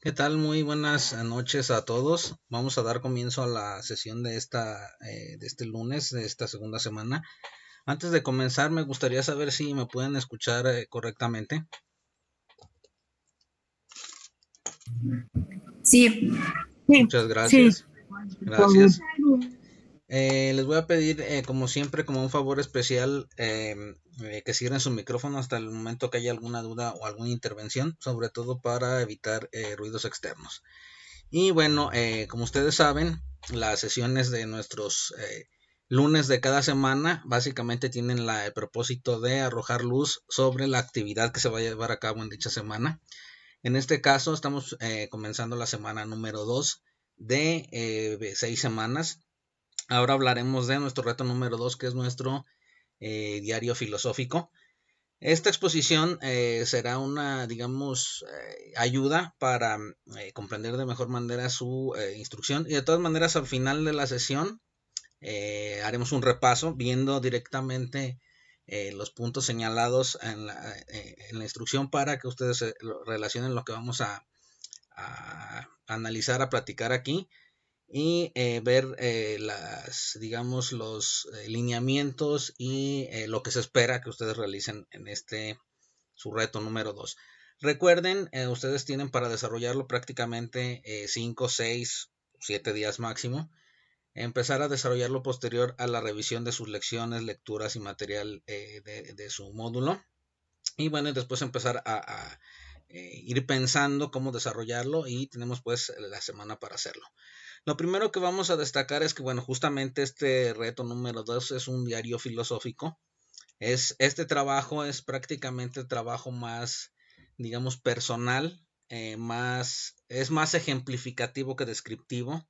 ¿Qué tal? Muy buenas noches a todos. Vamos a dar comienzo a la sesión de este lunes, de esta segunda semana. Antes de comenzar, me gustaría saber si me pueden escuchar correctamente. Sí, sí, Muchas sí, gracias. por favor. Gracias. Les voy a pedir, como siempre, como un favor especial, que cierren su micrófono hasta el momento que haya alguna duda o alguna intervención, sobre todo para evitar ruidos externos. Y bueno, como ustedes saben, las sesiones de nuestros lunes de cada semana básicamente tienen el propósito de arrojar luz sobre la actividad que se va a llevar a cabo en dicha semana. En este caso estamos comenzando la semana número 2 de 6 semanas. Ahora hablaremos de nuestro reto número 2, que es nuestro diario filosófico. Esta exposición será una, digamos, ayuda para comprender de mejor manera su instrucción, y de todas maneras al final de la sesión haremos un repaso viendo directamente los puntos señalados en la instrucción para que ustedes relacionen lo que vamos a analizar, a platicar aquí y ver digamos, los lineamientos y lo que se espera que ustedes realicen en su reto número 2. Recuerden, ustedes tienen para desarrollarlo prácticamente 5, 6, 7 días máximo. Empezar a desarrollarlo posterior a la revisión de sus lecciones, lecturas y material de su módulo. Y bueno, después empezar a ir pensando cómo desarrollarlo, y tenemos pues la semana para hacerlo. Lo primero que vamos a destacar es que, bueno, justamente este reto número 2 es un diario filosófico. Este trabajo es prácticamente el trabajo más, digamos, personal, es más ejemplificativo que descriptivo,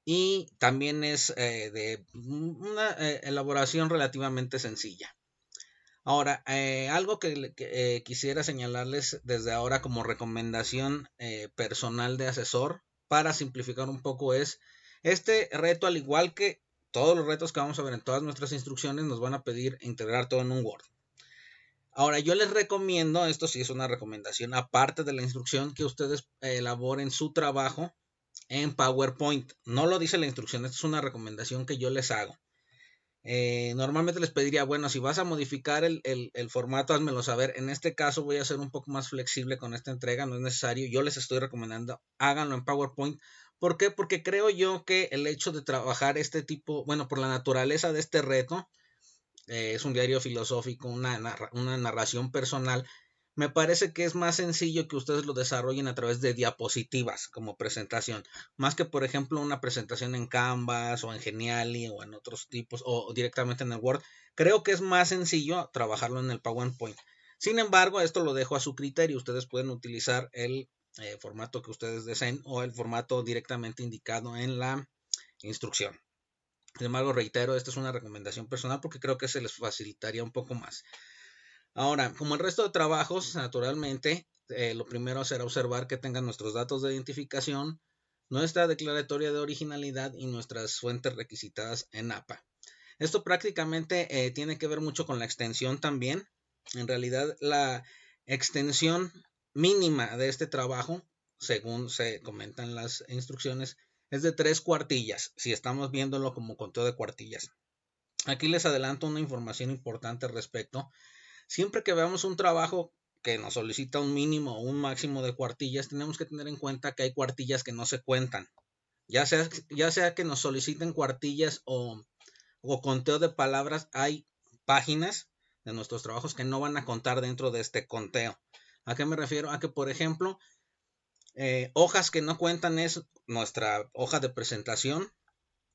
y también es de una elaboración relativamente sencilla. Ahora, algo que quisiera señalarles desde ahora como recomendación personal de asesor para simplificar un poco es este reto, al igual que todos los retos que vamos a ver en todas nuestras instrucciones, nos van a pedir integrar todo en un Word. Ahora, yo les recomiendo, esto sí es una recomendación aparte de la instrucción, que ustedes elaboren su trabajo en PowerPoint. No lo dice la instrucción, esta es una recomendación que yo les hago. Normalmente les pediría, bueno, si vas a modificar el formato, házmelo saber. En este caso voy a ser un poco más flexible con esta entrega, no es necesario. Yo les estoy recomendando, háganlo en PowerPoint. ¿Por qué? Porque creo yo que el hecho de trabajar este tipo, bueno, por la naturaleza de este reto, es un diario filosófico, una narración personal. Me parece que es más sencillo que ustedes lo desarrollen a través de diapositivas como presentación, más que por ejemplo una presentación en Canvas o en Geniali o en otros tipos, o directamente en el Word. Creo que es más sencillo trabajarlo en el PowerPoint. Sin embargo, esto lo dejo a su criterio. Ustedes pueden utilizar el formato que ustedes deseen o el formato directamente indicado en la instrucción. Sin embargo, reitero, esta es una recomendación personal porque creo que se les facilitaría un poco más. Ahora, como el resto de trabajos, naturalmente, lo primero será observar que tengan nuestros datos de identificación, nuestra declaratoria de originalidad y nuestras fuentes requisitadas en APA. Esto prácticamente tiene que ver mucho con la extensión también. En realidad, la extensión mínima de este trabajo, según se comentan las instrucciones, es de 3 cuartillas, si estamos viéndolo como conteo de cuartillas. Aquí les adelanto una información importante al respecto. Siempre que veamos un trabajo que nos solicita un mínimo o un máximo de cuartillas, tenemos que tener en cuenta que hay cuartillas que no se cuentan. Ya sea que nos soliciten cuartillas o conteo de palabras, hay páginas de nuestros trabajos que no van a contar dentro de este conteo. ¿A qué me refiero? A que, por ejemplo, hojas que no cuentan es nuestra hoja de presentación,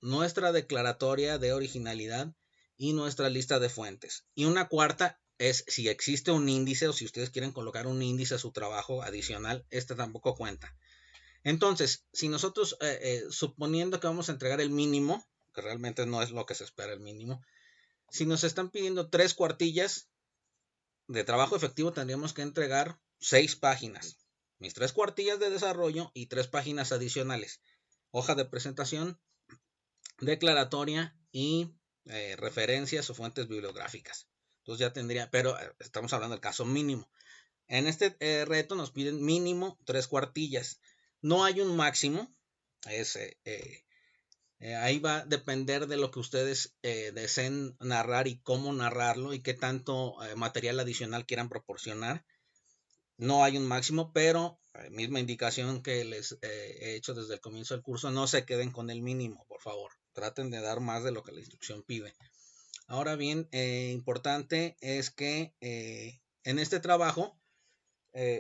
nuestra declaratoria de originalidad y nuestra lista de fuentes. Y una cuarta es si existe un índice, o si ustedes quieren colocar un índice a su trabajo adicional, este tampoco cuenta. Entonces, si nosotros, suponiendo que vamos a entregar el mínimo, que realmente no es lo que se espera el mínimo, si nos están pidiendo 3 cuartillas de trabajo efectivo, tendríamos que entregar 6 páginas. Mis 3 cuartillas de desarrollo y 3 páginas adicionales. Hoja de presentación, declaratoria y referencias o fuentes bibliográficas. Entonces ya tendría, pero estamos hablando del caso mínimo. En este reto nos piden mínimo 3 cuartillas. No hay un máximo, ahí va a depender de lo que ustedes deseen narrar y cómo narrarlo y qué tanto material adicional quieran proporcionar. No hay un máximo, pero misma indicación que les he hecho desde el comienzo del curso, no se queden con el mínimo, por favor. Traten de dar más de lo que la instrucción pide. Ahora bien, importante es que en este trabajo,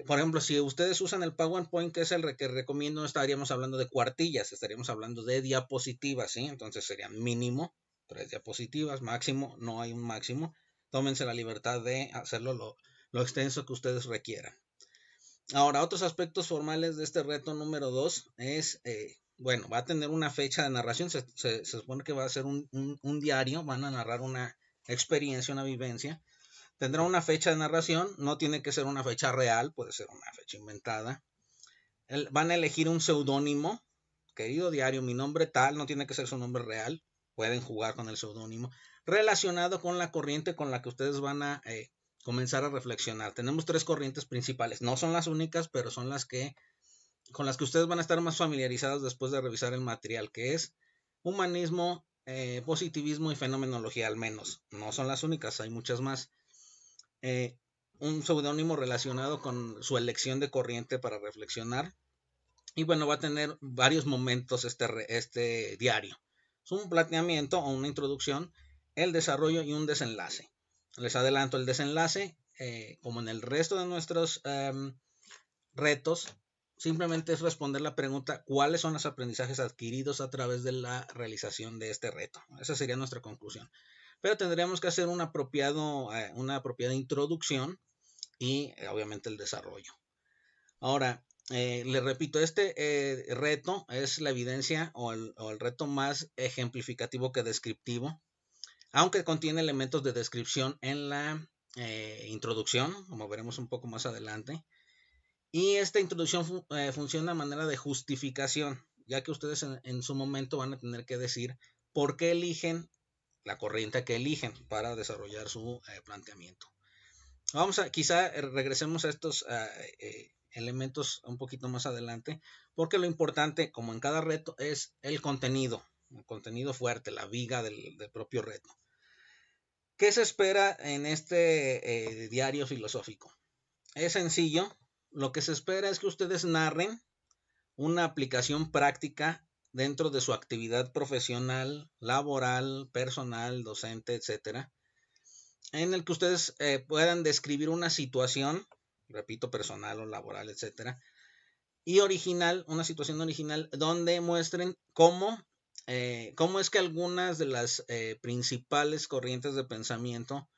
por ejemplo, si ustedes usan el PowerPoint, que es el que recomiendo, no estaríamos hablando de cuartillas, estaríamos hablando de diapositivas, ¿sí? Entonces sería mínimo 3 diapositivas, máximo, no hay un máximo. Tómense la libertad de hacerlo lo extenso que ustedes requieran. Ahora, otros aspectos formales de este reto número 2 es, bueno, va a tener una fecha de narración, se supone que va a ser un diario, van a narrar una experiencia, una vivencia. Tendrá una fecha de narración, no tiene que ser una fecha real, puede ser una fecha inventada. Van a elegir un seudónimo, querido diario, mi nombre tal, no tiene que ser su nombre real, pueden jugar con el seudónimo, relacionado con la corriente con la que ustedes van a comenzar a reflexionar. Tenemos 3 corrientes principales, no son las únicas, pero son las que con las que ustedes van a estar más familiarizados después de revisar el material, que es humanismo, positivismo y fenomenología, al menos. No son las únicas, hay muchas más. Un seudónimo relacionado con su elección de corriente para reflexionar. Y bueno, va a tener varios momentos este diario. Es un planteamiento o una introducción, el desarrollo y un desenlace. Les adelanto el desenlace, como en el resto de nuestros retos, simplemente es responder la pregunta: ¿cuáles son los aprendizajes adquiridos a través de la realización de este reto? Esa sería nuestra conclusión. Pero tendríamos que hacer una apropiada introducción y obviamente el desarrollo. Ahora, les repito, este reto es la evidencia o el reto más ejemplificativo que descriptivo, aunque contiene elementos de descripción en la introducción, como veremos un poco más adelante. Y esta introducción funciona a manera de justificación, ya que ustedes en su momento van a tener que decir por qué eligen la corriente que eligen para desarrollar su planteamiento. Quizá regresemos a estos elementos un poquito más adelante, porque lo importante, como en cada reto, es el contenido fuerte, la viga del propio reto. ¿Qué se espera en este diario filosófico? Es sencillo. Lo que se espera es que ustedes narren una aplicación práctica dentro de su actividad profesional, laboral, personal, docente, etcétera, en el que ustedes puedan describir una situación, repito, personal o laboral, etcétera, y original, una situación original, donde muestren cómo es que algunas de las principales corrientes de pensamiento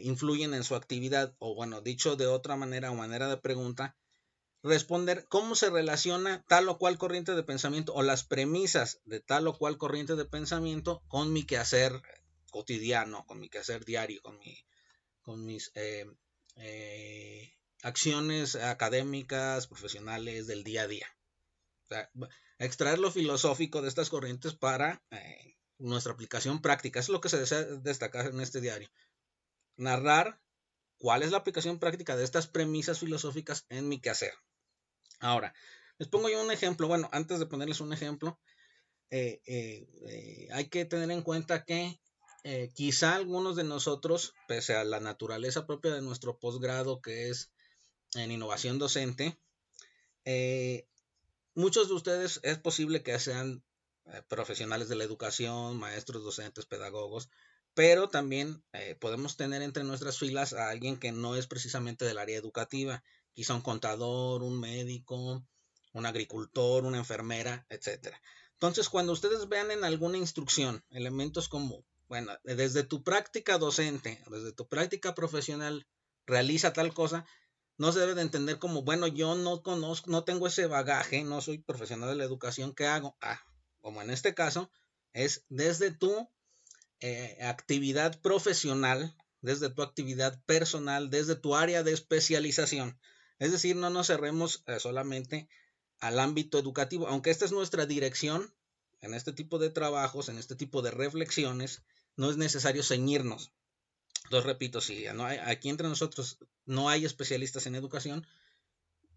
influyen en su actividad, o bueno, dicho de otra manera o manera de pregunta, responder cómo se relaciona tal o cual corriente de pensamiento o las premisas de tal o cual corriente de pensamiento con mi quehacer cotidiano, con mi quehacer diario, con mis acciones académicas, profesionales del día a día. O sea, extraer lo filosófico de estas corrientes para nuestra aplicación práctica. Es lo que se desea destacar en este diario. Narrar cuál es la aplicación práctica de estas premisas filosóficas en mi quehacer. Ahora, les pongo yo un ejemplo. Bueno, antes de ponerles un ejemplo, hay que tener en cuenta que quizá algunos de nosotros, pese a la naturaleza propia de nuestro posgrado, que es en innovación docente, muchos de ustedes es posible que sean profesionales de la educación, maestros, docentes, pedagogos, pero también podemos tener entre nuestras filas a alguien que no es precisamente del área educativa, quizá un contador, un médico, un agricultor, una enfermera, etcétera. Entonces, cuando ustedes vean en alguna instrucción elementos como, bueno, desde tu práctica docente, desde tu práctica profesional, realiza tal cosa, no se debe de entender como, bueno, yo no conozco, no tengo ese bagaje, no soy profesional de la educación, ¿qué hago? Como en este caso, es desde tu actividad profesional, desde tu actividad personal, desde tu área de especialización. Es decir, no nos cerremos solamente al ámbito educativo, aunque esta es nuestra dirección en este tipo de trabajos, en este tipo de reflexiones, no es necesario ceñirnos. Entonces, repito, si no hay, aquí entre nosotros no hay especialistas en educación,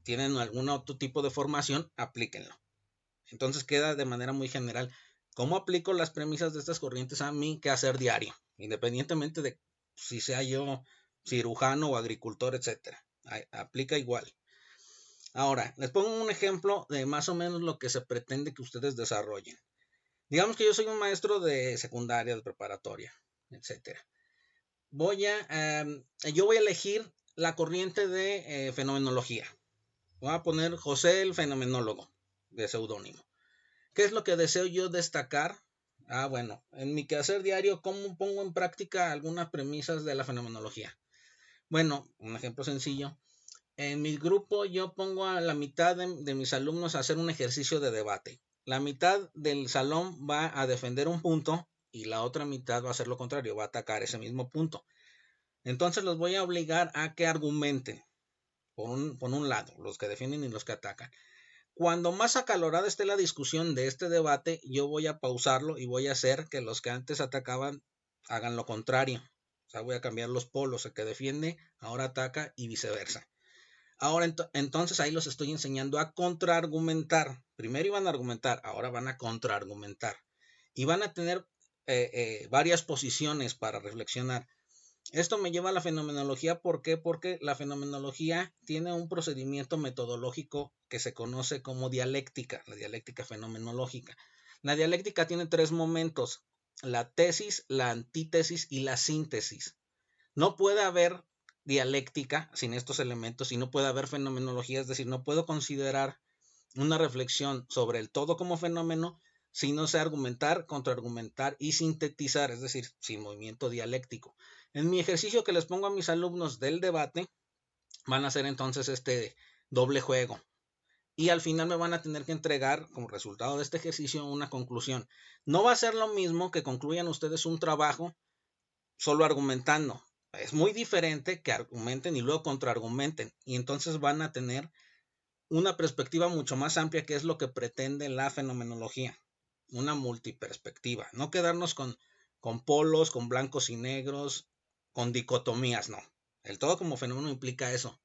tienen algún otro tipo de formación, aplíquenlo. Entonces queda de manera muy general. ¿Cómo aplico las premisas de estas corrientes a mi quehacer diario? Independientemente de si sea yo cirujano o agricultor, etcétera. Aplica igual. Ahora, les pongo un ejemplo de más o menos lo que se pretende que ustedes desarrollen. Digamos que yo soy un maestro de secundaria, de preparatoria, etcétera. Yo voy a elegir la corriente de fenomenología. Voy a poner José el fenomenólogo de seudónimo. ¿Qué es lo que deseo yo destacar? Bueno, en mi quehacer diario, ¿cómo pongo en práctica algunas premisas de la fenomenología? Bueno, un ejemplo sencillo. En mi grupo yo pongo a la mitad de mis alumnos a hacer un ejercicio de debate. La mitad del salón va a defender un punto y la otra mitad va a hacer lo contrario, va a atacar ese mismo punto. Entonces los voy a obligar a que argumenten por un lado, los que defienden y los que atacan. Cuando más acalorada esté la discusión de este debate, yo voy a pausarlo y voy a hacer que los que antes atacaban hagan lo contrario. O sea, voy a cambiar los polos, el que defiende ahora ataca y viceversa. Ahora entonces ahí los estoy enseñando a contraargumentar. Primero iban a argumentar, ahora van a contraargumentar. Y van a tener varias posiciones para reflexionar. Esto me lleva a la fenomenología. ¿Por qué? Porque la fenomenología tiene un procedimiento metodológico que se conoce como dialéctica, la dialéctica fenomenológica. La dialéctica tiene 3 momentos: la tesis, la antítesis y la síntesis. No puede haber dialéctica sin estos elementos y no puede haber fenomenología, es decir, no puedo considerar una reflexión sobre el todo como fenómeno si no sé argumentar, contraargumentar y sintetizar, es decir, sin movimiento dialéctico. En mi ejercicio que les pongo a mis alumnos del debate, van a hacer entonces este doble juego. Y al final me van a tener que entregar, como resultado de este ejercicio, una conclusión. No va a ser lo mismo que concluyan ustedes un trabajo solo argumentando. Es muy diferente que argumenten y luego contraargumenten. Y entonces van a tener una perspectiva mucho más amplia, que es lo que pretende la fenomenología. Una multiperspectiva. No quedarnos con polos, con blancos y negros, con dicotomías, no. El todo como fenómeno implica eso.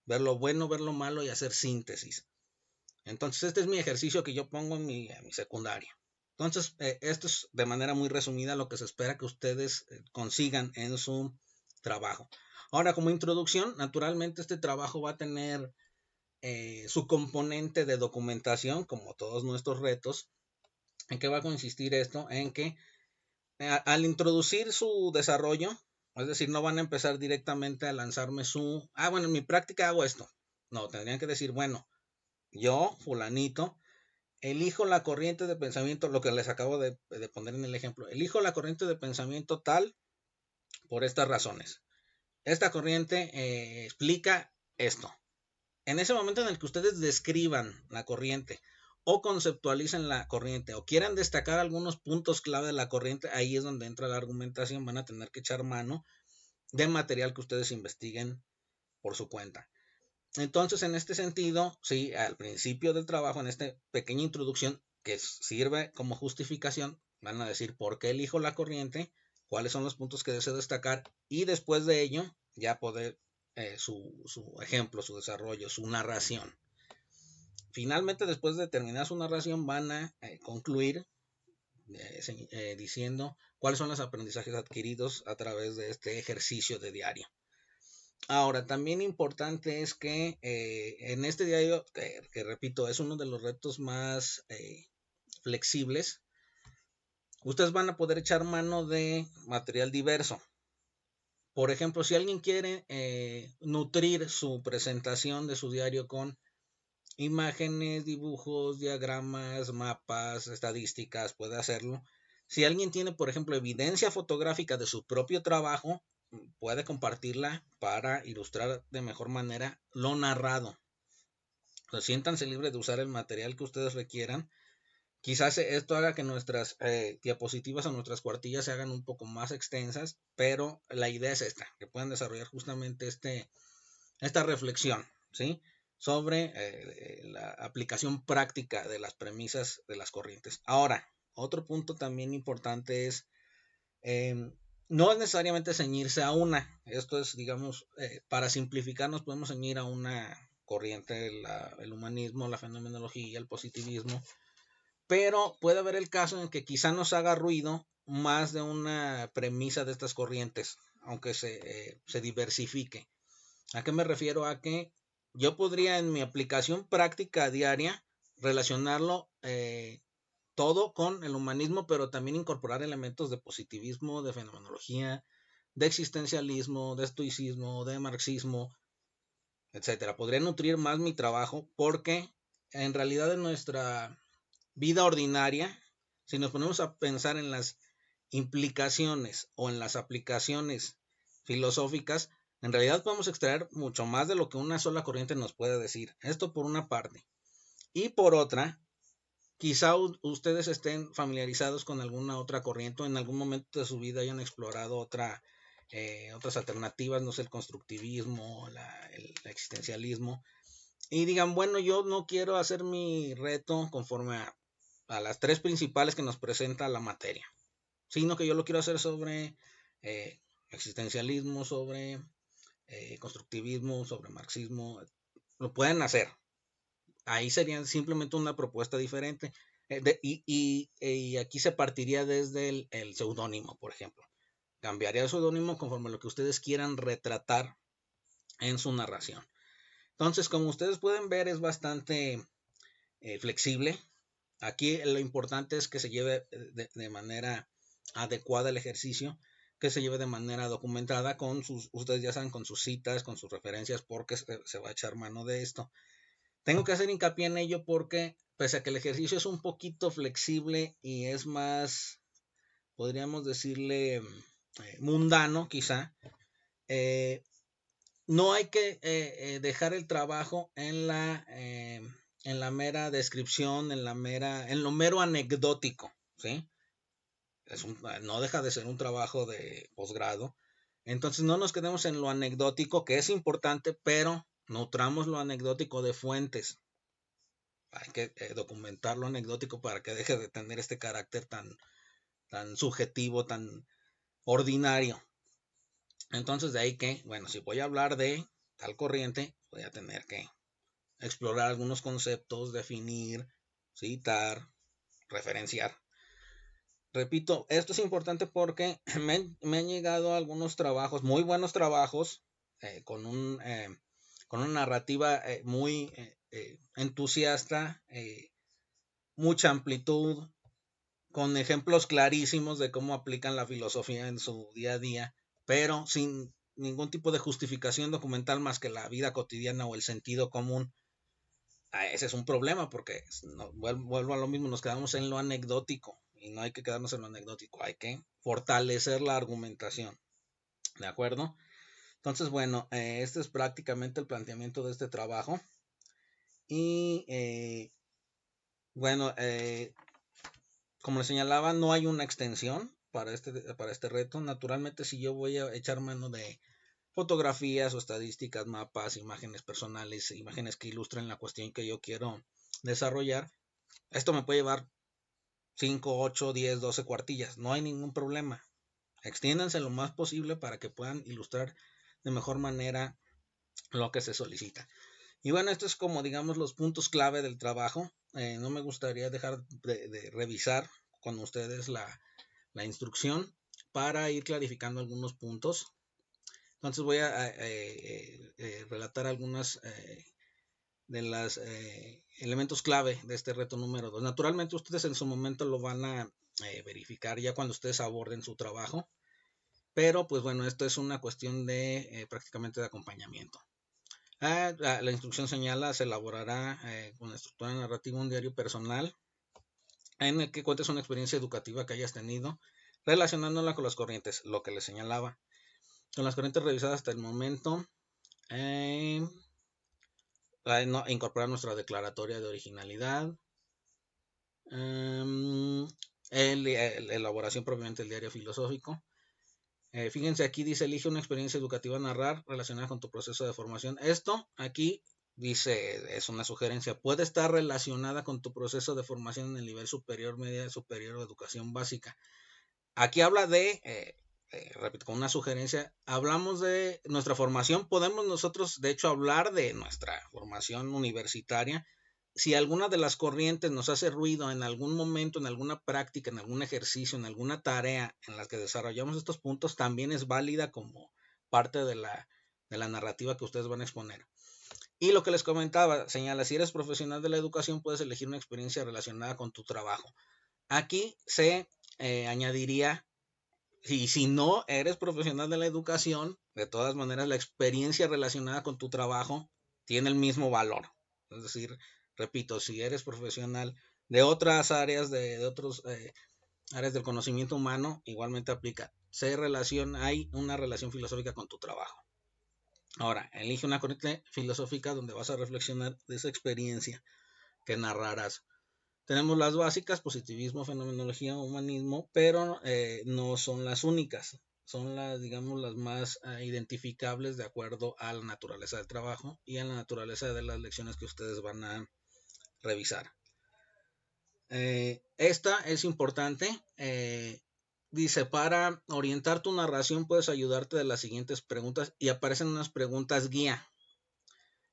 Ver lo bueno, ver lo malo y hacer síntesis. Entonces este es mi ejercicio que yo pongo en mi secundaria. Entonces esto es de manera muy resumida lo que se espera que ustedes consigan en su trabajo. Ahora, como introducción, naturalmente este trabajo va a tener su componente de documentación, como todos nuestros retos. ¿En qué va a consistir esto? En que al introducir su desarrollo, es decir, no van a empezar directamente a lanzarme bueno, en mi práctica hago esto. No, tendrían que decir, bueno, yo, fulanito, elijo la corriente de pensamiento, lo que les acabo de poner en el ejemplo, elijo la corriente de pensamiento tal por estas razones. Esta corriente explica esto. En ese momento en el que ustedes describan la corriente o conceptualicen la corriente o quieran destacar algunos puntos clave de la corriente, ahí es donde entra la argumentación. Van a tener que echar mano de material que ustedes investiguen por su cuenta. Entonces, en este sentido, sí, al principio del trabajo, en esta pequeña introducción que sirve como justificación, van a decir por qué elijo la corriente, cuáles son los puntos que deseo destacar y después de ello ya poder su ejemplo, su desarrollo, su narración. Finalmente, después de terminar su narración, van a concluir diciendo cuáles son los aprendizajes adquiridos a través de este ejercicio de diario. Ahora, también importante es que en este diario, que repito, es uno de los retos más flexibles, ustedes van a poder echar mano de material diverso. Por ejemplo, si alguien quiere nutrir su presentación de su diario con imágenes, dibujos, diagramas, mapas, estadísticas, puede hacerlo. Si alguien tiene, por ejemplo, evidencia fotográfica de su propio trabajo, puede compartirla para ilustrar de mejor manera lo narrado. Entonces, siéntanse libres de usar el material que ustedes requieran. Quizás esto haga que nuestras diapositivas o nuestras cuartillas se hagan un poco más extensas, pero la idea es esta, que puedan desarrollar justamente esta reflexión, ¿sí?, sobre la aplicación práctica de las premisas de las corrientes. Ahora, otro punto también importante es no es necesariamente ceñirse a una. Esto es, digamos, para simplificar, nos podemos ceñir a una corriente, el humanismo, la fenomenología, el positivismo, pero puede haber el caso en que quizá nos haga ruido más de una premisa de estas corrientes, aunque se diversifique. ¿A qué me refiero? A que yo podría en mi aplicación práctica diaria relacionarlo todo con el humanismo, pero también incorporar elementos de positivismo, de fenomenología, de existencialismo, de estoicismo, de marxismo, etcétera. Podría nutrir más mi trabajo porque en realidad en nuestra vida ordinaria, si nos ponemos a pensar en las implicaciones o en las aplicaciones filosóficas, en realidad podemos extraer mucho más de lo que una sola corriente nos puede decir. Esto por una parte. Y por otra, quizá ustedes estén familiarizados con alguna otra corriente o en algún momento de su vida hayan explorado otras alternativas, no sé, el constructivismo, el existencialismo, y digan, bueno, yo no quiero hacer mi reto conforme a las tres principales que nos presenta la materia, sino que yo lo quiero hacer sobre existencialismo, sobre constructivismo, sobre marxismo. Lo pueden hacer. Ahí sería simplemente una propuesta diferente. Y aquí se partiría desde el seudónimo, por ejemplo. Cambiaría el seudónimo conforme a lo que ustedes quieran retratar en su narración. Entonces, como ustedes pueden ver, es bastante flexible. Aquí lo importante es que se lleve de manera adecuada el ejercicio, que se lleve de manera documentada con ustedes ya saben, con sus citas, con sus referencias, porque se va a echar mano de esto. Tengo que hacer hincapié en ello porque, pese a que el ejercicio es un poquito flexible y es más, podríamos decirle, mundano quizá, no hay que dejar el trabajo en la mera descripción, en lo mero anecdótico, ¿sí? No deja de ser un trabajo de posgrado. Entonces no nos quedemos en lo anecdótico, que es importante, pero nutramos lo anecdótico de fuentes. Hay que documentar lo anecdótico para que deje de tener este carácter tan subjetivo, tan ordinario. Entonces de ahí que, bueno, si voy a hablar de tal corriente, voy a tener que explorar algunos conceptos, definir, citar, referenciar. Repito, esto es importante porque me han llegado algunos trabajos, muy buenos trabajos, con una narrativa muy entusiasta, mucha amplitud, con ejemplos clarísimos de cómo aplican la filosofía en su día a día, pero sin ningún tipo de justificación documental más que la vida cotidiana o el sentido común. Ese es un problema porque vuelvo a lo mismo, nos quedamos en lo anecdótico y no hay que quedarnos en lo anecdótico, hay que fortalecer la argumentación. ¿De acuerdo? Entonces, bueno, este es prácticamente el planteamiento de este trabajo. Y bueno, como les señalaba, no hay una extensión para este reto. Naturalmente, si yo voy a echar mano de fotografías o estadísticas, mapas, imágenes personales, imágenes que ilustren la cuestión que yo quiero desarrollar, esto me puede llevar 5, 8, 10, 12 cuartillas. No hay ningún problema. Extiéndanse lo más posible para que puedan ilustrar de mejor manera lo que se solicita. Y bueno, esto es como digamos los puntos clave del trabajo. No me gustaría dejar de revisar con ustedes la instrucción para ir clarificando algunos puntos. Entonces voy a relatar algunas de los elementos clave de este reto número 2. Naturalmente ustedes en su momento lo van a verificar ya cuando ustedes aborden su trabajo, pero pues bueno, esto es una cuestión de prácticamente de acompañamiento. La instrucción señala, se elaborará con la estructura narrativa un diario personal en el que cuentes una experiencia educativa que hayas tenido relacionándola con las corrientes, lo que les señalaba. Con las corrientes revisadas hasta el momento, incorporar nuestra declaratoria de originalidad, la elaboración propiamente del diario filosófico. Fíjense, aquí dice, elige una experiencia educativa a narrar relacionada con tu proceso de formación. Esto aquí dice, es una sugerencia, puede estar relacionada con tu proceso de formación en el nivel superior, media superior o educación básica. Aquí habla de repito, con una sugerencia, hablamos de nuestra formación, podemos nosotros de hecho hablar de nuestra formación universitaria. Si alguna de las corrientes nos hace ruido en algún momento, en alguna práctica, en algún ejercicio, en alguna tarea en la que desarrollamos estos puntos, también es válida como parte de la narrativa que ustedes van a exponer. Y lo que les comentaba, señala, si eres profesional de la educación, puedes elegir una experiencia relacionada con tu trabajo. Aquí se añadiría, y si no eres profesional de la educación, de todas maneras la experiencia relacionada con tu trabajo tiene el mismo valor. Es decir, repito, si eres profesional de otras áreas, de otras áreas del conocimiento humano, igualmente aplica. Hay una relación filosófica con tu trabajo. Ahora, elige una corriente filosófica donde vas a reflexionar de esa experiencia que narrarás. Tenemos las básicas, positivismo, fenomenología, humanismo, pero no son las únicas. Son las, digamos, las más identificables de acuerdo a la naturaleza del trabajo y a la naturaleza de las lecciones que ustedes van a revisar. Esta es importante. Dice, para orientar tu narración puedes ayudarte de las siguientes preguntas y aparecen unas preguntas guía.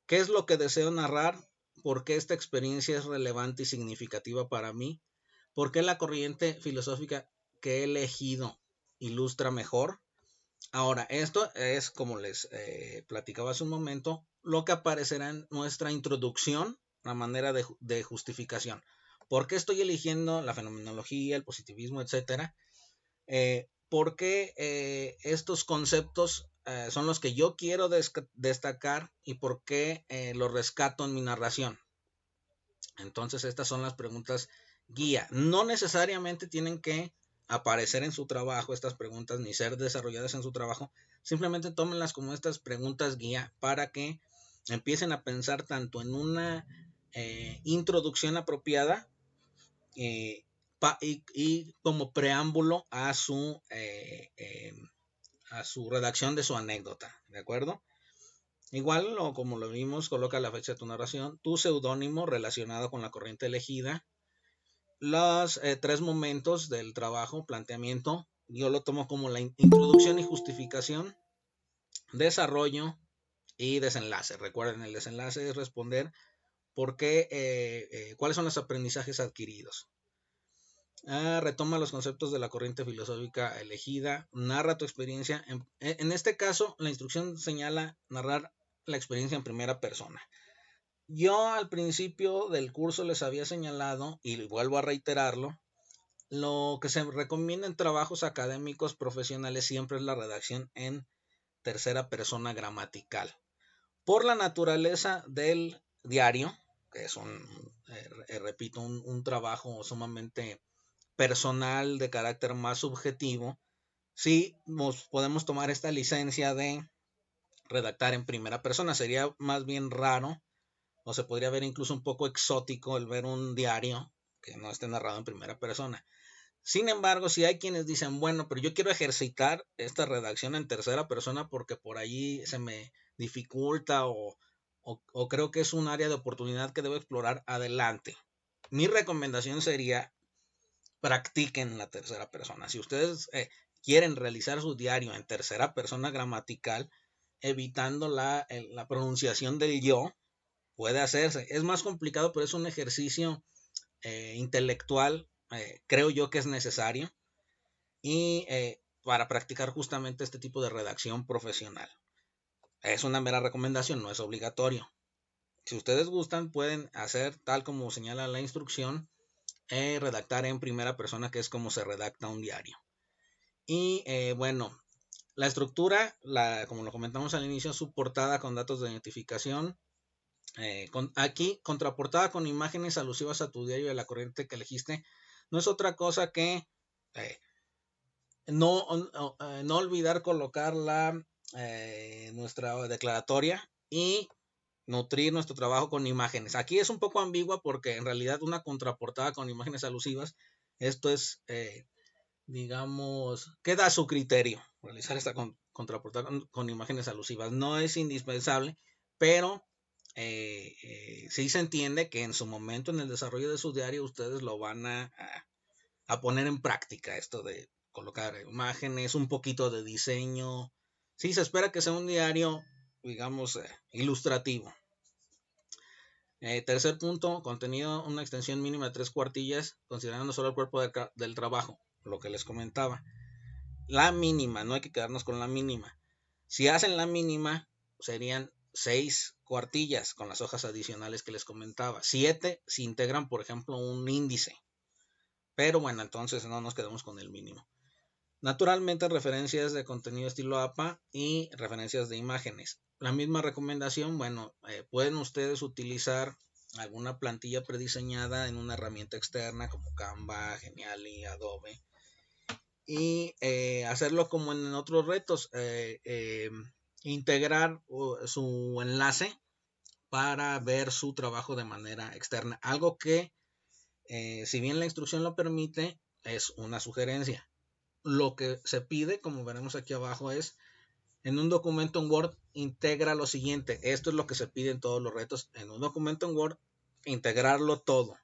¿Qué es lo que deseo narrar? ¿Por qué esta experiencia es relevante y significativa para mí? ¿Por qué la corriente filosófica que he elegido ilustra mejor? Ahora, esto es, como les platicaba hace un momento, lo que aparecerá en nuestra introducción, la manera de justificación. ¿Por qué estoy eligiendo la fenomenología, el positivismo, etcétera? ¿Por qué estos conceptos son los que yo quiero destacar y por qué los rescato en mi narración? Entonces estas son las preguntas guía. No necesariamente tienen que aparecer en su trabajo estas preguntas ni ser desarrolladas en su trabajo. Simplemente tómenlas como estas preguntas guía para que empiecen a pensar tanto en una introducción apropiada y como preámbulo a su redacción de su anécdota, ¿de acuerdo? Igual, o como lo vimos, coloca la fecha de tu narración, tu seudónimo relacionado con la corriente elegida, los 3 momentos del trabajo, planteamiento, yo lo tomo como la introducción y justificación, desarrollo y desenlace. Recuerden, el desenlace es responder por qué, cuáles son los aprendizajes adquiridos. Retoma los conceptos de la corriente filosófica elegida, narra tu experiencia. En este caso, la instrucción señala narrar la experiencia en primera persona. Yo al principio del curso les había señalado, y vuelvo a reiterarlo, lo que se recomienda en trabajos académicos profesionales siempre es la redacción en tercera persona gramatical. Por la naturaleza del diario, que es repito, un trabajo sumamente personal de carácter más subjetivo, sí nos podemos tomar esta licencia de redactar en primera persona. Sería más bien raro o se podría ver incluso un poco exótico el ver un diario que no esté narrado en primera persona. Sin embargo, si hay quienes dicen, bueno, pero yo quiero ejercitar esta redacción en tercera persona porque por ahí se me dificulta o creo que es un área de oportunidad que debo explorar, adelante. Mi recomendación sería practiquen la tercera persona. Si ustedes quieren realizar su diario en tercera persona gramatical, evitando la pronunciación del yo, puede hacerse. Es más complicado, pero es un ejercicio intelectual, creo yo que es necesario, y para practicar justamente este tipo de redacción profesional. Es una mera recomendación, no es obligatorio. Si ustedes gustan, pueden hacer tal como señala la instrucción, redactar en primera persona, que es como se redacta un diario. Y bueno, la estructura, como lo comentamos al inicio, su portada con datos de identificación. Aquí, contraportada con imágenes alusivas a tu diario de la corriente que elegiste, no es otra cosa que no olvidar colocar nuestra declaratoria y nutrir nuestro trabajo con imágenes. Aquí es un poco ambigua porque en realidad una contraportada con imágenes alusivas, esto es, digamos, queda a su criterio realizar esta contraportada con imágenes alusivas. No es indispensable, pero sí se entiende que en su momento, en el desarrollo de su diario, ustedes lo van a poner en práctica, esto de colocar imágenes, un poquito de diseño. Sí, se espera que sea un diario, digamos, ilustrativo. Tercer punto, contenido, una extensión mínima de 3 cuartillas, considerando solo el cuerpo del trabajo, lo que les comentaba. La mínima, no hay que quedarnos con la mínima. Si hacen la mínima, serían 6 cuartillas con las hojas adicionales que les comentaba. 7 si integran, por ejemplo, un índice. Pero bueno, entonces no nos quedamos con el mínimo. Naturalmente, referencias de contenido estilo APA y referencias de imágenes. La misma recomendación, bueno, pueden ustedes utilizar alguna plantilla prediseñada en una herramienta externa como Canva, Geniali, Adobe y hacerlo como en otros retos, integrar su enlace para ver su trabajo de manera externa. Algo que, si bien la instrucción lo permite, es una sugerencia. Lo que se pide, como veremos aquí abajo, es en un documento en Word, integra lo siguiente. Esto es lo que se pide en todos los retos. En un documento en Word, integrarlo todo.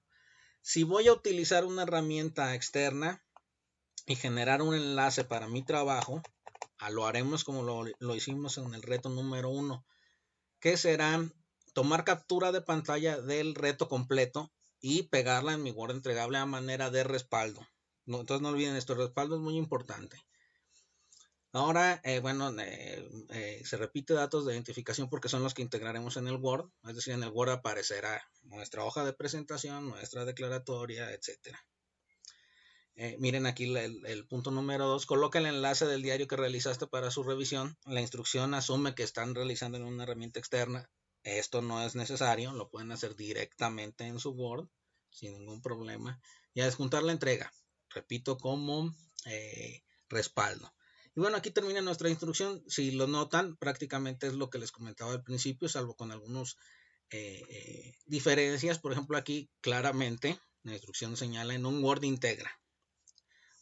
Si voy a utilizar una herramienta externa y generar un enlace para mi trabajo, lo haremos como lo hicimos en el reto número 1, que será tomar captura de pantalla del reto completo y pegarla en mi Word entregable a manera de respaldo. No, entonces no olviden esto, el respaldo es muy importante. Ahora, bueno, se repite datos de identificación porque son los que integraremos en el Word, es decir, en el Word aparecerá nuestra hoja de presentación, nuestra declaratoria, etcétera. Miren aquí el punto número 2, coloca el enlace del diario que realizaste para su revisión. La instrucción asume que están realizando en una herramienta externa. Esto no es necesario, lo pueden hacer directamente en su Word sin ningún problema. Y adjuntar la entrega, repito, como respaldo. Y bueno, aquí termina nuestra instrucción. Si lo notan, prácticamente es lo que les comentaba al principio, salvo con algunas diferencias. Por ejemplo, aquí claramente la instrucción señala en un Word integra.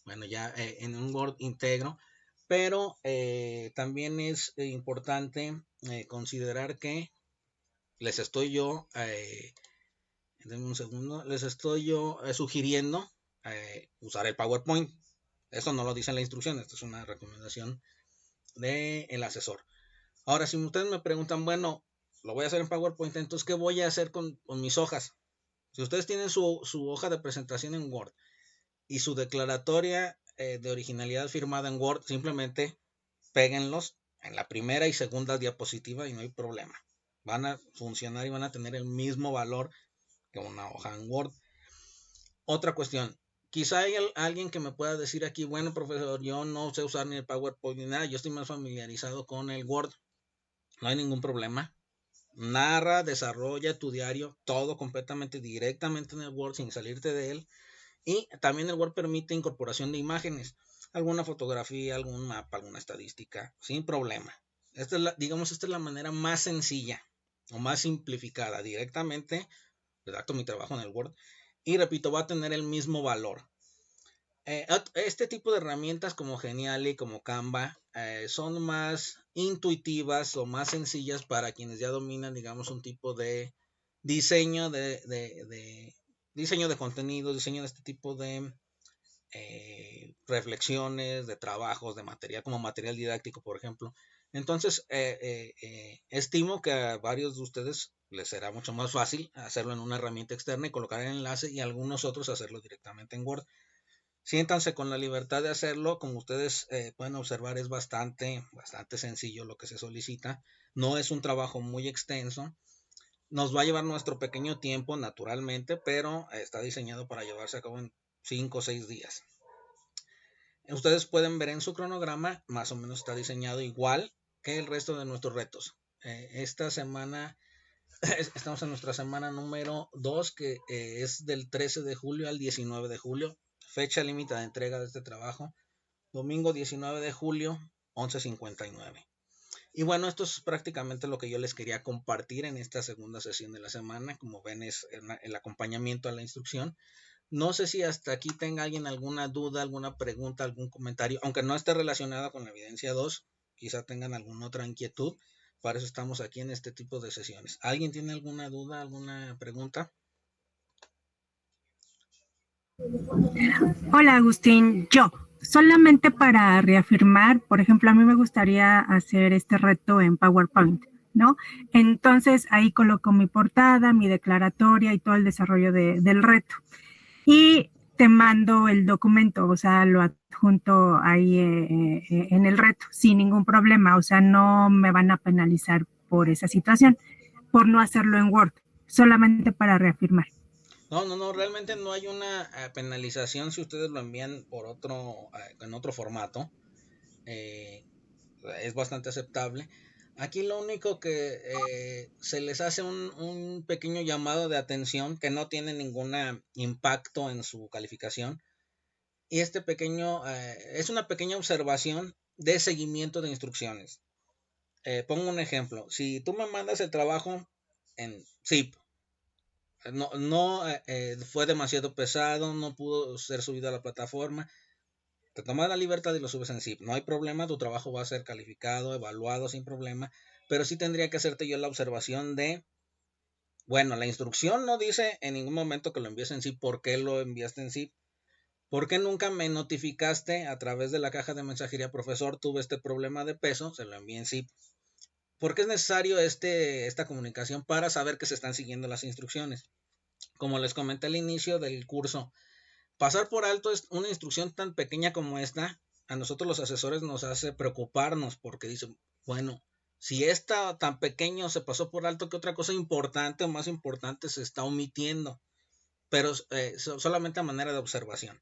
Bueno, ya en un Word integro, pero también es importante considerar que les estoy yo, denme un segundo, les estoy yo sugiriendo usar el PowerPoint. Eso no lo dice en la instrucción, esto es una recomendación del asesor. Ahora, si ustedes me preguntan, bueno, lo voy a hacer en PowerPoint, entonces, ¿qué voy a hacer con mis hojas? Si ustedes tienen su hoja de presentación en Word y su declaratoria de originalidad firmada en Word, simplemente péguenlos en la primera y segunda diapositiva y no hay problema. Van a funcionar y van a tener el mismo valor que una hoja en Word. Otra cuestión, quizá hay alguien que me pueda decir aquí, bueno, profesor, yo no sé usar ni el PowerPoint ni nada, yo estoy más familiarizado con el Word. No hay ningún problema. Narra, desarrolla tu diario, todo completamente directamente en el Word sin salirte de él. Y también el Word permite incorporación de imágenes, alguna fotografía, algún mapa, alguna estadística, sin problema. Esta es la manera más sencilla o más simplificada. Directamente redacto mi trabajo en el Word y repito, va a tener el mismo valor. Este tipo de herramientas como Geniali, como Canva, son más intuitivas o más sencillas para quienes ya dominan, digamos, un tipo de diseño diseño de contenido, diseño de este tipo de reflexiones, de trabajos, de material, como material didáctico, por ejemplo. Entonces, estimo que a varios de ustedes les será mucho más fácil hacerlo en una herramienta externa y colocar el enlace y a algunos otros hacerlo directamente en Word. Siéntanse con la libertad de hacerlo, como ustedes pueden observar es bastante sencillo lo que se solicita, no es un trabajo muy extenso, nos va a llevar nuestro pequeño tiempo naturalmente, pero está diseñado para llevarse a cabo en 5 o 6 días. Ustedes pueden ver en su cronograma, más o menos está diseñado igual que el resto de nuestros retos. Esta semana estamos en nuestra semana número 2, que es del 13 de julio al 19 de julio. Fecha límite de entrega de este trabajo, domingo 19 de julio, 11:59. Y bueno, esto es prácticamente lo que yo les quería compartir en esta segunda sesión de la semana. Como ven, es el acompañamiento a la instrucción. No sé si hasta aquí tenga alguien alguna duda, alguna pregunta, algún comentario, aunque no esté relacionado con la evidencia 2, quizá tengan alguna otra inquietud. Para eso estamos aquí en este tipo de sesiones. ¿Alguien tiene alguna duda, alguna pregunta? Hola Agustín, yo. solamente para reafirmar, por ejemplo, a mí me gustaría hacer este reto en PowerPoint, ¿no? Entonces ahí coloco mi portada, mi declaratoria y todo el desarrollo del reto. Y te mando el documento, o sea, lo adjunto ahí en el reto, sin ningún problema, o sea, no me van a penalizar por esa situación, por no hacerlo en Word, solamente para reafirmar. No, realmente no hay una penalización si ustedes lo envían por en otro formato. Eh, es bastante aceptable. Aquí lo único que se les hace un pequeño llamado de atención que no tiene ningún impacto en su calificación. Y este pequeño es una pequeña observación de seguimiento de instrucciones. Pongo un ejemplo. Si tú me mandas el trabajo en zip, no fue demasiado pesado, no pudo ser subido a la plataforma, te tomas la libertad y lo subes en zip. No hay problema, tu trabajo va a ser calificado, evaluado sin problema, pero sí tendría que hacerte yo la observación de, bueno, la instrucción no dice en ningún momento que lo envíes en zip. ¿Por qué lo enviaste en zip? ¿Por qué nunca me notificaste a través de la caja de mensajería, profesor, tuve este problema de peso, se lo envié en zip? ¿Por qué es necesario esta comunicación para saber que se están siguiendo las instrucciones? Como les comenté al inicio del curso, pasar por alto es una instrucción tan pequeña como esta. A nosotros los asesores nos hace preocuparnos porque dicen, bueno, si esta tan pequeño se pasó por alto, ¿qué otra cosa importante o más importante se está omitiendo? Pero solamente a manera de observación.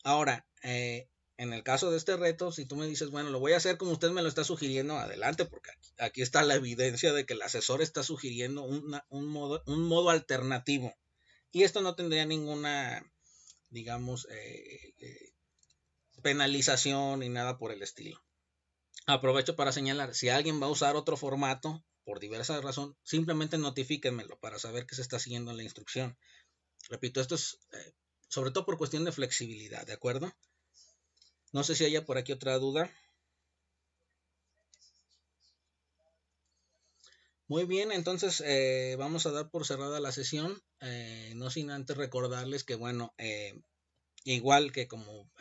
Ahora, en el caso de este reto, si tú me dices, bueno, lo voy a hacer como usted me lo está sugiriendo, adelante, porque aquí está la evidencia de que el asesor está sugiriendo un modo alternativo. Y esto no tendría ninguna, digamos, penalización ni nada por el estilo. Aprovecho para señalar, si alguien va a usar otro formato, por diversa razón, simplemente notifíquenmelo para saber que se está siguiendo la instrucción. Repito, esto es sobre todo por cuestión de flexibilidad, ¿de acuerdo? No sé si haya por aquí otra duda. Muy bien, entonces vamos a dar por cerrada la sesión, no sin antes recordarles que, bueno, igual que como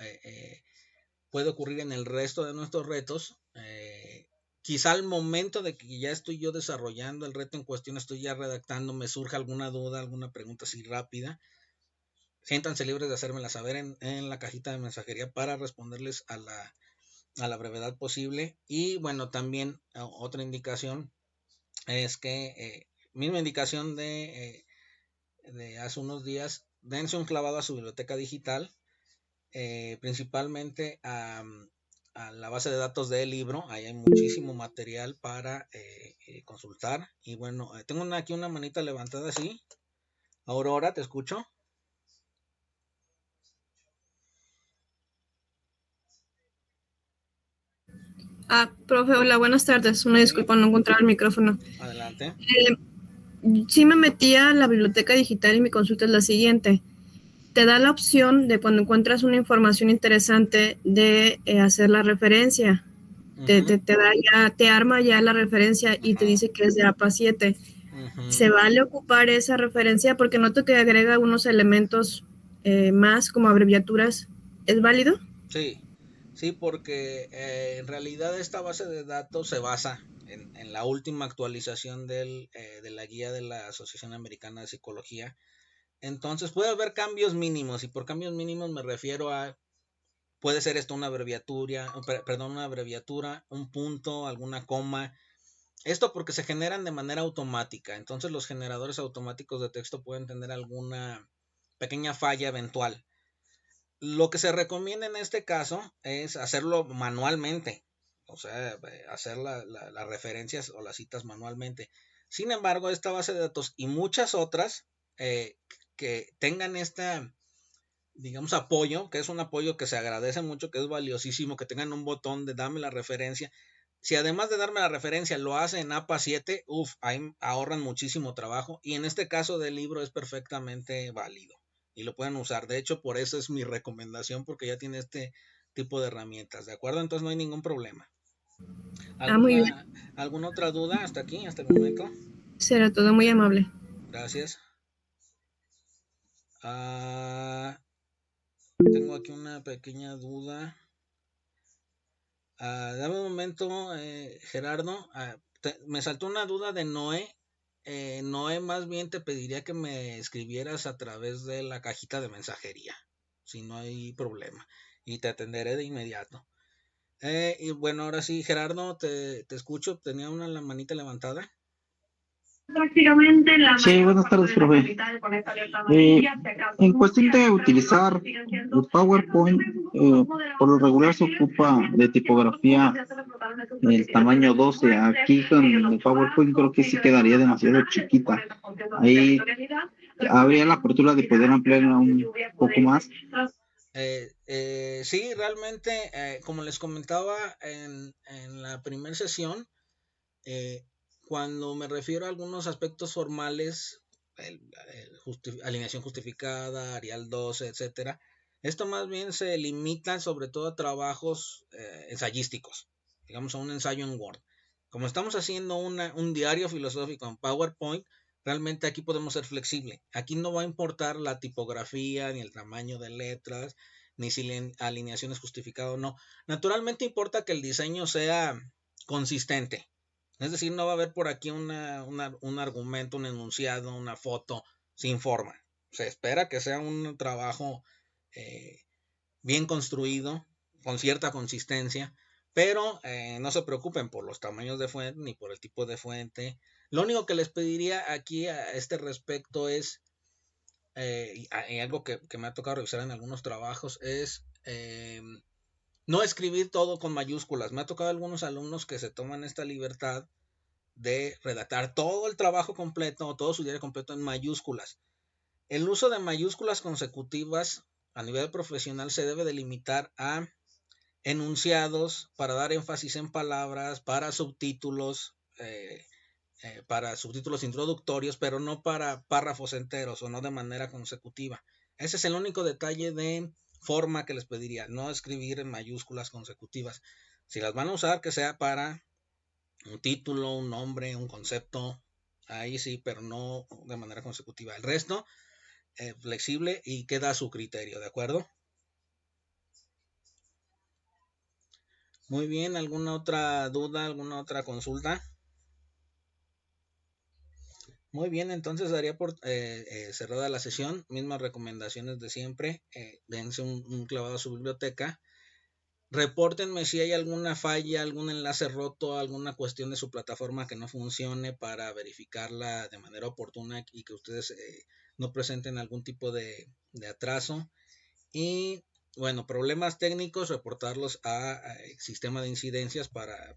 puede ocurrir en el resto de nuestros retos, quizá al momento de que ya estoy yo desarrollando el reto en cuestión, estoy ya redactando, me surge alguna duda, alguna pregunta así rápida, siéntanse libres de hacérmela saber en la cajita de mensajería para responderles a la brevedad posible. Y bueno, también otra indicación es que misma indicación de hace unos días, dense un clavado a su biblioteca digital, principalmente a la base de datos del libro. Ahí hay muchísimo material para consultar. Y bueno, tengo aquí una manita levantada así. Aurora, ¿te escucho? Profe, hola, buenas tardes. Una disculpa, no encontrar el micrófono. Adelante. Sí me metí a la biblioteca digital y mi consulta es la siguiente. Te da la opción de cuando encuentras una información interesante de hacer la referencia. Te arma ya la referencia y te dice que es de APA 7. ¿Se vale ocupar esa referencia? Porque noto que agrega unos elementos más como abreviaturas. ¿Es válido? Sí, porque en realidad esta base de datos se basa en la última actualización de la guía de la Asociación Americana de Psicología. Entonces puede haber cambios mínimos, y por cambios mínimos me refiero a, puede ser esto una abreviatura, un punto, alguna coma. Esto porque se generan de manera automática. Entonces los generadores automáticos de texto pueden tener alguna pequeña falla eventual. Lo que se recomienda en este caso es hacerlo manualmente, o sea, hacer las referencias o las citas manualmente. Sin embargo, esta base de datos y muchas otras que tengan digamos, apoyo, que es un apoyo que se agradece mucho, que es valiosísimo, que tengan un botón de dame la referencia. Si además de darme la referencia lo hace en APA 7, ahí ahorran muchísimo trabajo, y en este caso del libro es perfectamente válido y lo pueden usar. De hecho, por eso es mi recomendación, porque ya tiene este tipo de herramientas, ¿de acuerdo? Entonces no hay ningún problema. Muy bien. ¿Alguna otra duda hasta aquí, hasta el momento? Será todo, muy amable. Gracias. Tengo aquí una pequeña duda. Dame un momento, Gerardo. Me saltó una duda de Noé. Noé, más bien te pediría que me escribieras a través de la cajita de mensajería, si no hay problema, y te atenderé de inmediato. Y bueno, ahora sí, Gerardo, te escucho. Tenía la manita levantada. Sí, buenas tardes, profe. En cuestión de utilizar el PowerPoint, por lo regular se ocupa de tipografía el tamaño 12. Aquí con el PowerPoint creo que sí quedaría demasiado chiquita. Ahí habría la apertura de poder ampliarla un poco más. Sí, realmente, como les comentaba en la primera sesión, cuando me refiero a algunos aspectos formales, alineación justificada, Arial 12, etcétera, esto más bien se limita sobre todo a trabajos ensayísticos, digamos a un ensayo en Word. Como estamos haciendo un diario filosófico en PowerPoint, realmente aquí podemos ser flexibles. Aquí no va a importar la tipografía, ni el tamaño de letras, ni si la alineación es justificada o no. Naturalmente importa que el diseño sea consistente. Es decir, no va a haber por aquí un argumento, un enunciado, una foto sin forma. Se espera que sea un trabajo bien construido, con cierta consistencia, pero no se preocupen por los tamaños de fuente ni por el tipo de fuente. Lo único que les pediría aquí a este respecto es, y algo que me ha tocado revisar en algunos trabajos, es no escribir todo con mayúsculas. Me ha tocado algunos alumnos que se toman esta libertad de redactar todo el trabajo completo o todo su diario completo en mayúsculas. El uso de mayúsculas consecutivas a nivel profesional se debe delimitar a enunciados para dar énfasis en palabras, para subtítulos introductorios, pero no para párrafos enteros o no de manera consecutiva. Ese es el único detalle de forma que les pediría, no escribir en mayúsculas consecutivas. Si las van a usar, que sea para un título, un nombre, un concepto, ahí sí, pero no de manera consecutiva. El resto, flexible y queda a su criterio, ¿de acuerdo? Muy bien, ¿alguna otra duda, alguna otra consulta? Muy bien, entonces daría por cerrada la sesión. Mismas recomendaciones de siempre. Dense un clavado a su biblioteca. Repórtenme si hay alguna falla, algún enlace roto, alguna cuestión de su plataforma que no funcione para verificarla de manera oportuna y que ustedes no presenten algún tipo de atraso. Y bueno, problemas técnicos, reportarlos a sistema de incidencias para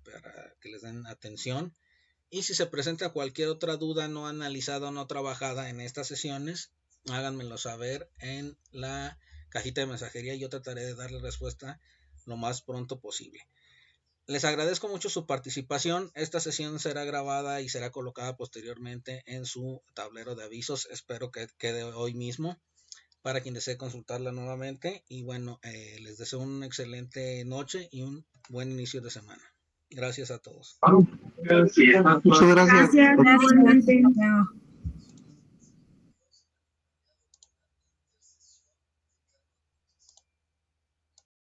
que les den atención. Y si se presenta cualquier otra duda no analizada o no trabajada en estas sesiones, háganmelo saber en la cajita de mensajería y yo trataré de darle respuesta lo más pronto posible. Les agradezco mucho su participación. Esta sesión será grabada y será colocada posteriormente en su tablero de avisos. Espero que quede hoy mismo para quien desee consultarla nuevamente. Y bueno, les deseo una excelente noche y un buen inicio de semana. Gracias a todos. Muchas gracias. Gracias.